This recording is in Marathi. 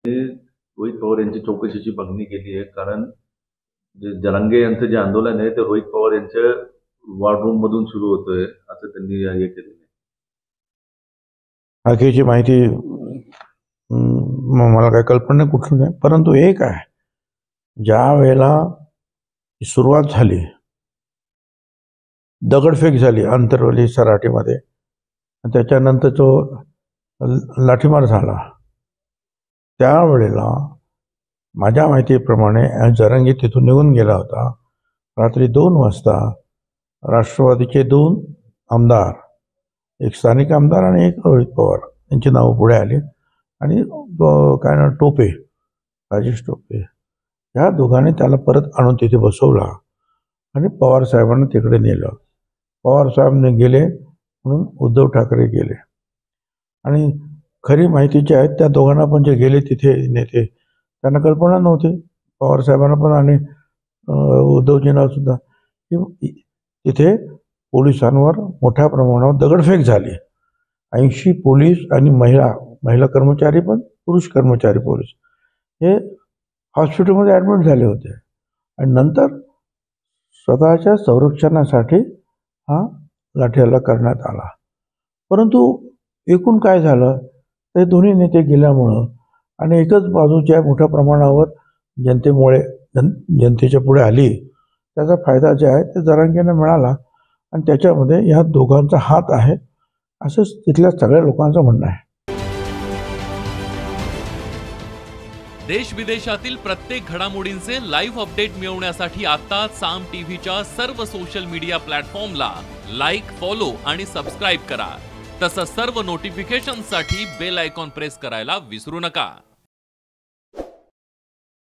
रोहित पवार यांची चौकशीची मागणी केली आहे. कारण जे जरांगे यांचं जे आंदोलन आहे ते रोहित पवार यांच्या वॉर रूम मधून सुरू होतंय असं त्यांनी हे केलेलं आहे. बाकीची माहिती मला काही कल्पना नाही कुठून आहे, परंतु एक आहे, ज्या वेळेला सुरुवात झाली, दगडफेक झाली अंतरवली सराटीमध्ये, त्याच्यानंतर तो लाठीमार झाला, त्यावेळेला माझ्या माहितीप्रमाणे जरांगे तिथून निघून गेला होता. रात्री 2 वाजता राष्ट्रवादीचे 2 आमदार, एक स्थानिक आमदार आणि एक रोहित पवार यांची नावं पुढे आली आणि काय ना टोपे, राजेश टोपे, ह्या दोघांनी त्याला परत आणून तिथे बसवला आणि पवार साहेबांना तिकडे नेलं. पवार साहेबांनी गेले म्हणून उद्धव ठाकरे गेले. आणि खरी माहिती जी आहे त्या दोघांना पण जे गेले तिथे नेते, त्यांना कल्पना नव्हती, पवार साहेबांना पण आणि उद्धवजींना सुद्धा, की तिथे पोलिसांवर मोठ्या प्रमाणावर दगडफेक झाली. 80 पोलीस आणि महिला कर्मचारी पण, पुरुष कर्मचारी पोलीस हे हॉस्पिटलमध्ये ॲडमिट झाले होते. आणि नंतर स्वतःच्या संरक्षणासाठी हा लाठीहल्ला करण्यात आला. परंतु एकूण काय झालं, ते दोन्ही नेते गेल्यामुळं आणि एकच बाजूच्या मोठ्या प्रमाणावर जनतेच्या पुढे आली, त्याचा फायदा जे आहे ते जरांगेंना मिळाला आणि त्याच्यामध्ये ह्या दोघांचा हात आहे असं तिथल्या सगळ्या लोकांचं म्हणणं आहे. देश विदेशातील प्रत्येक घडामोडींचे लाईव्ह अपडेट मिळवण्यासाठी आता साम टीव्हीच्या सर्व सोशल मीडिया प्लॅटफॉर्मला लाईक, फॉलो आणि सबस्क्राईब करा. तसंच सर्व नोटिफिकेशनसाठी बेल आयकॉन प्रेस करायला विसरू नका.